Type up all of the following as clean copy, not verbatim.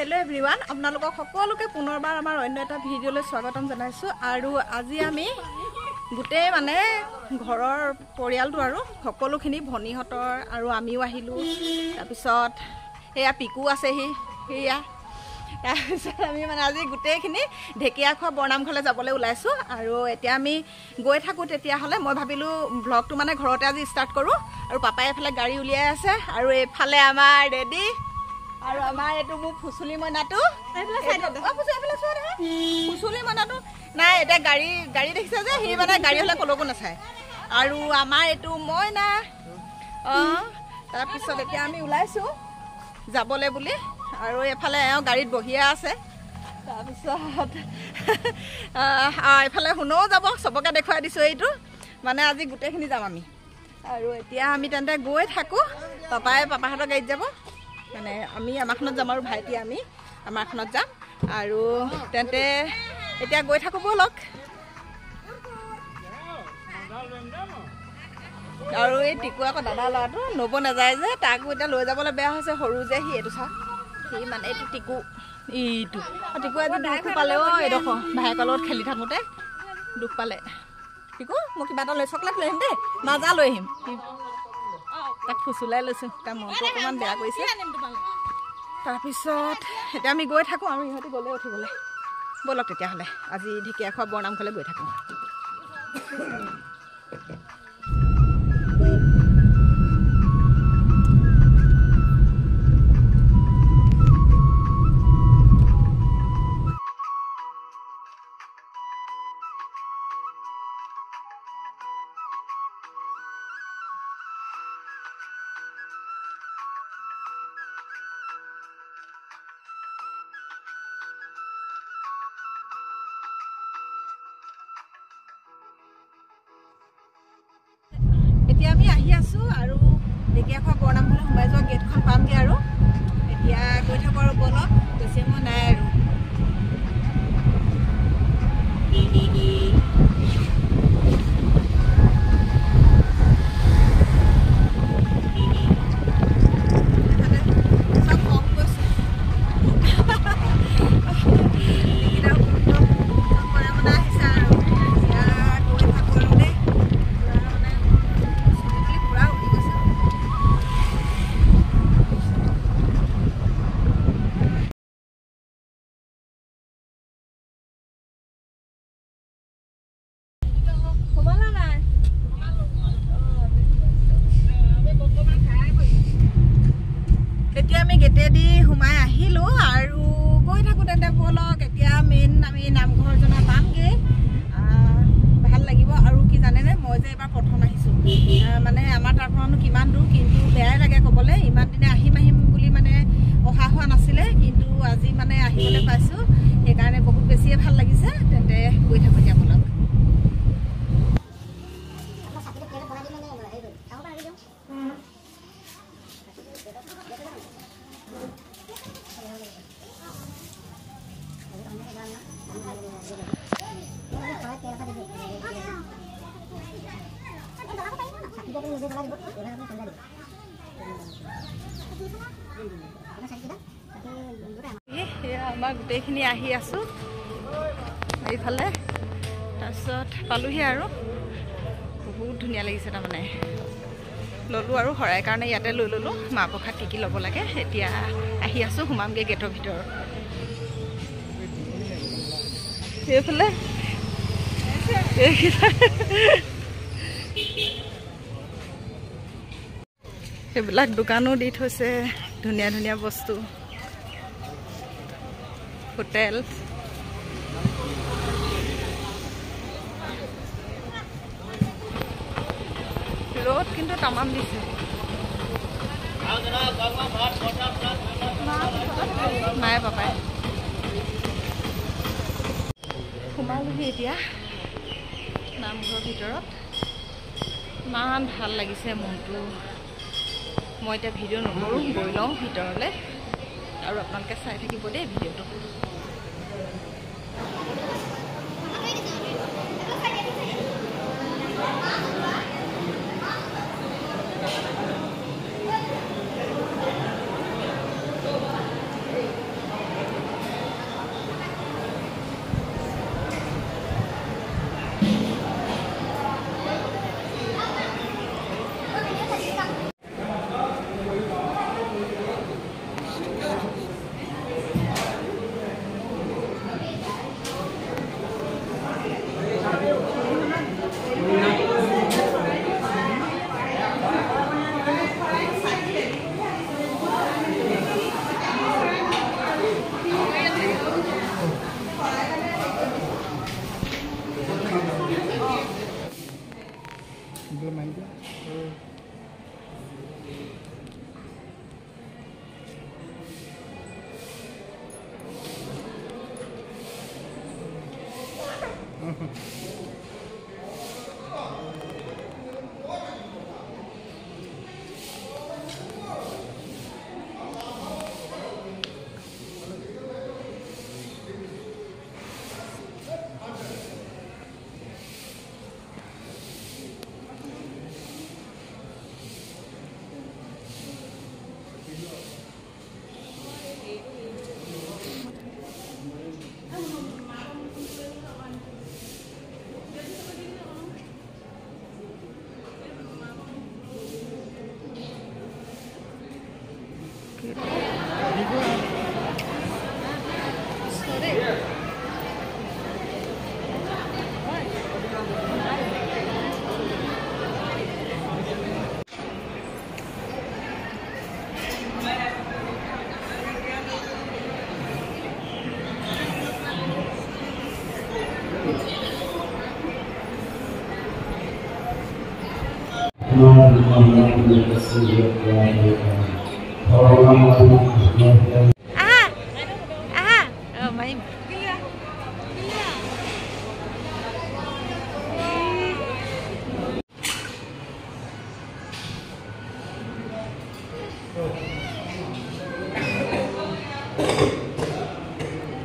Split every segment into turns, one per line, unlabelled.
Hello everyone আপোনালোকক সকলোকে পুনৰবাৰ আমাৰ অন্য এটা ভিডিঅলৈ স্বাগতম জনাইছো আৰু আজি আমি গুটে মানে ঘৰৰ পৰিয়ালটো আৰু সকলোখিনি ভনীহতৰ আৰু আমিও আহিলো তাৰ পিছত এয়া পিকু আছে হিয়া তাৰ পিছত আমি মানে আজি গুটেখিনি ঢেকিয়াখোৱা বৰনামঘৰলৈ যাবলৈ ওলাইছো আৰু এতিয়া আমি গৈ থাকো তেতিয়া হলে মই ভাবিলো ব্লগটো মানে ঘৰতে আজি ষ্টাৰ্ট কৰো আৰু পাপাই এফালে গাড়ী উলিয়াই আছে আৰু এফালে আমাৰ ৰেডি আৰু আমাৰ এটো মু ফুসুলি মনাটো এফালে সাইড এফালে চোৱা ফুসুলি মনাটো নাই এটা গাড়ী দেখিছে যে হি মানে গাড়ী হলে কলকো নাছায় আৰু আমাৰ এটো মইনা তাৰ পিছত এতিয়া আমি ওলাইছো যাবলে বুলি আৰু এফালে গাড়ীত বহিয়া আছে তাৰ পিছত এফালে হুনো যাব সবকে দেখুৱাই দিছো এইটো মানে আজি গুটেখিনি যাম আমি আৰু এতিয়া আমি তেন্তে গৈ থাকো পাপাহঁতৰ গাড়ীত যাব মানে আমি আমাৰখনত যাম আৰু ভাইটি আমি আমাৰখনত যাম আৰু তেন্তে এতিয়া গৈ থাকো বলক আৰু এই টিকু আকৌ দাদা ল'ৰাটো নব নাযায় যে তাকো এতিয়া লৈ যাবলৈ বেয়া হৈছে সৰু যে সি এইটো চা সি মানে এইটো টিকু এইটো টিকু আজি দুখ পালে এইডোখৰ ভাইকৰ লগত খেলি থাকোঁতে দুখ পালে টিকু মোক কিবা এটা লৈ চকলেট লৈ আহিম দেই মাজা লৈ আহিম তাক ফুচুলাই লৈছো তাৰ মনটো অকণমান বেয়া কৰিছে তাৰপিছত এতিয়া আমি গৈ থাকোঁ আৰু ইহঁতে গ'লে উঠিবলৈ ব'লক তেতিয়াহ'লে আজি ঢেকীয়াখোৱা বৰনামঘৰলৈ গৈ থাকোঁ এতিয়া আমি আহি আছো আৰু ঢেকীয়াখোৱা বৰনামঘৰলৈ সোমাই যোৱা গেটখন পামগৈ আৰু এতিয়া গৈ থাকোঁ আৰু বলক বেছি সময় নাই আৰু গেটেদি সোমাই আহিলো আৰু গৈ থাকোঁ তেন্তে বলক এতিয়া মেইন আমি নামঘৰ জনা পামগৈ ভাল লাগিব আৰু কি জানেনে মই যে এবাৰ প্ৰথম আহিছোঁ মানে আমাৰ তাৰ পৰানো কিমান দূৰ কিন্তু বেয়াই লাগে ক'বলৈ ইমান দিনে আহিম বুলি মানে অহা হোৱা নাছিলে কিন্তু আজি মানে আহিবলৈ পাইছোঁ সেইকাৰণে বহুত বেছিয়ে ভাল লাগিছে তেন্তে গৈ থাকোঁ এতিয়া বলক আমাৰ গোটেইখিনি আহি আছো এইফালে তাৰপিছত পালোহি আৰু বহুত ধুনীয়া লাগিছে তাৰমানে ললো আৰু শৰাই কাৰণে ইয়াতে লৈ ললো মাহ প্ৰসাদ কি ল'ব লাগে এতিয়া আহি আছো সোমামগৈ গেটৰ ভিতৰত এইফালে এইবিলাক দোকানো দি থৈছে ধুনীয়া ধুনীয়া বস্তু হোটেল ৰ'দ কিন্তু তামাম দিছে মায়ে পাপাই সোমালোহি এতিয়া নামঘৰৰ ভিতৰত ইমান ভাল লাগিছে মনটো মই এতিয়া ভিডিঅ' নকৰোঁ গৈ লওঁ ভিতৰলৈ আৰু আপোনালোকে চাই থাকিব দেই ভিডিঅ'টো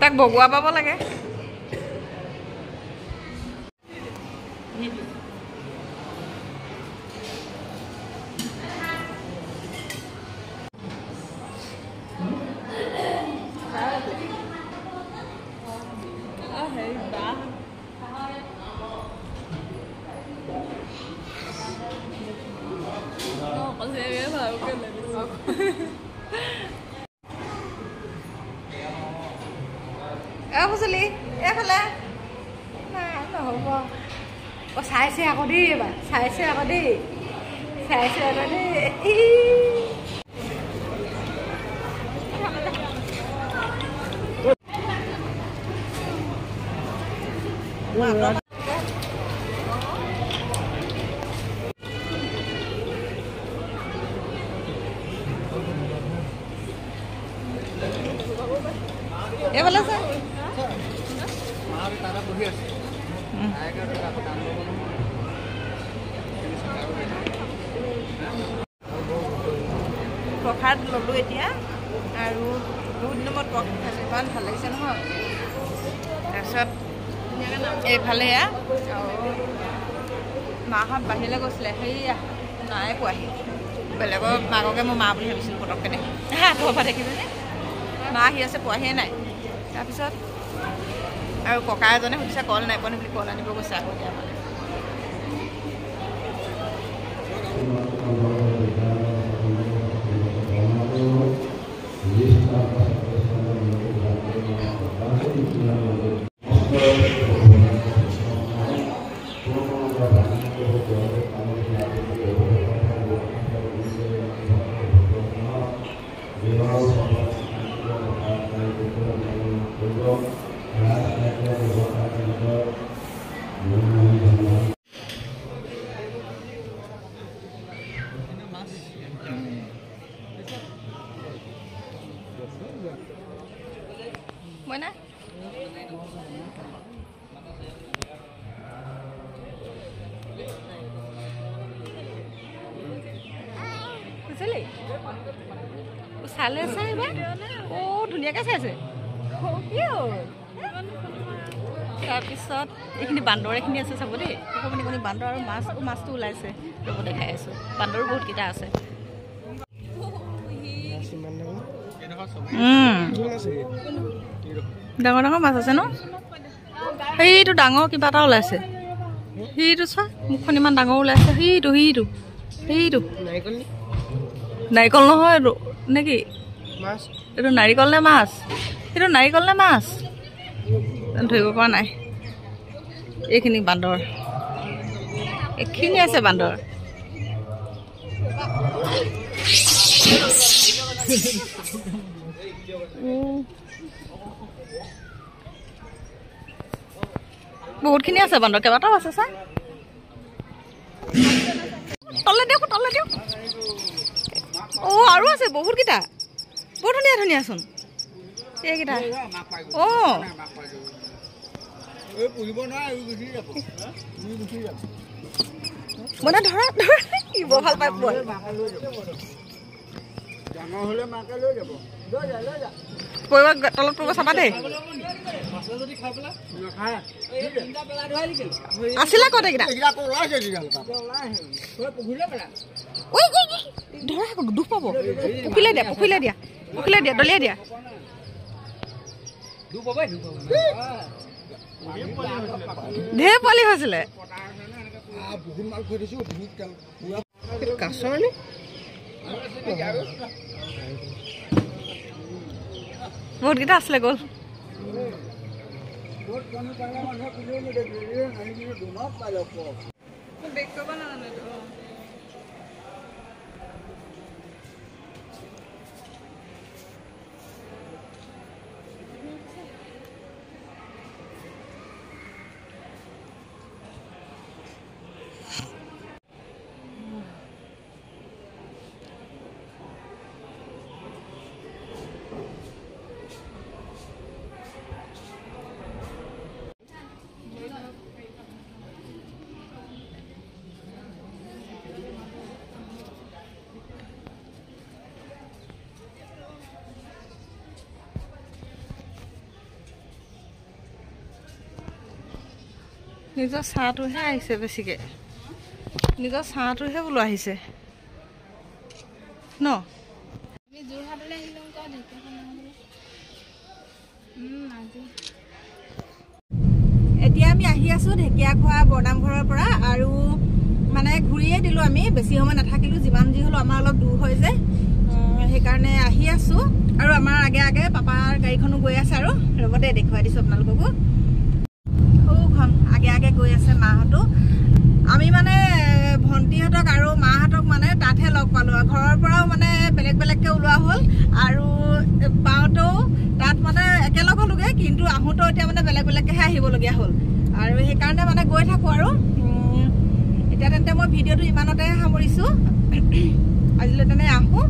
তাক বগুৱা পাব লাগে ফুচলি এইফালে নাই নহ'ব চাইছে আকৌ দেই এবাৰ চাইছে আকৌ দেই এইফালে চাই প্ৰসাদ ললোঁ এতিয়া আৰু বহুত দিনত প্ৰসাদ খাইছোঁ ইমান ভাল লাগিছে নহয় তাৰপিছত এইফালে মাহঁত বাহিৰলৈ গৈছিলে সেয়া নাই পোৱাহি বেলেগৰ মাককে মই মা বুলি ভাবিছিলোঁ পটককেনে আঁতৰৰ পৰা দেখিছেনে মা আহি আছে পোৱাহিয়ে নাই তাৰপিছত আৰু ককা এজনে সুধিছে কল নাই পোৱা নে বুলি কল আনিব গৈছে আকৌ এতিয়া মানে Buena. Pusali. Pusale sai ba? Oh, ধুনিয়াকে চাইছে। কিয়? তাৰপিছত এইখিনি বান্দৰ এখিনি আছে চাব দেই। কোনি কোনি বান্দৰ আৰু মাছটো ওলাইছে। ৰব দেখাই আছো। বান্দৰ বহুত কিটা আছে। ডাঙৰ ডাঙৰ মাছ আছে ন সেইটো ডাঙৰ কিবা এটা ওলাইছে সেইটো চোৱা মুখখন ইমান ডাঙৰ ওলাইছে সেইটো নাৰিকল নহয় নেকি এইটো নাৰিকল নে মাছ সেইটো নাৰিকল নে মাছ ধৰিব পৰা নাই এইখিনি বান্দৰ এইখিনি আছে বান্দৰ বহুত খিনি আছে বান্দৰ কেইবাটাও আছে চা তলে দিও ও আৰু আছে বহুত কিটা বহুত ধুনীয়া ধুনীয়া চোন এইকেইটা মানে ধৰা ধৰা কি বৰ ভাল পাই পোৱা
ডাঙৰ হ'লে মাকে লৈ যাব
পৰিব তলত পৰিব চাবা দেই আছিলে ক'ত এইকেইটা ধৰা দুখ পাব পুখিলে দিয়া দলিয়াই দিয়া ঢেৰ পোৱালি হৈছিলে কাছৰ নে বহুতকেইটা আছিলে গ'ল নিজৰ ছাঁটোহে আহিছে বেছিকৈ নিজৰ ছাঁটোহে বোলো আহিছে ন এতিয়া আমি আহি আছোঁ ঢেকীয়াখোৱা বৰনামঘৰৰ পৰা আৰু মানে ঘূৰিয়ে দিলোঁ আমি বেছি সময় নাথাকিলোঁ যিমান যি হ'লেও আমাৰ অলপ দূৰ হয় যে সেইকাৰণে আহি আছোঁ আৰু আমাৰ আগে আগে পাপাৰ গাড়ীখনো গৈ আছে আৰু ৰ'বতে দেখুৱাই দিছোঁ আপোনালোককো আগে আগে গৈ আছে মাহঁতো আমি মানে ভণ্টিহঁতক আৰু মাহঁতক মানে তাতহে লগ পালোঁ আৰু ঘৰৰ পৰাও মানে বেলেগ বেলেগকৈ ওলোৱা হ'ল আৰু পাওঁতেও তাত মানে একেলগ হ'লোগৈ কিন্তু আহোঁতেও এতিয়া মানে বেলেগ বেলেগকৈহে আহিবলগীয়া হ'ল আৰু সেইকাৰণে মানে গৈ থাকোঁ আৰু এতিয়া তেন্তে মই ভিডিঅ'টো ইমানতে সামৰিছোঁ আজিলৈ তেনে আহোঁ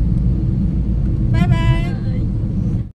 বাই বাই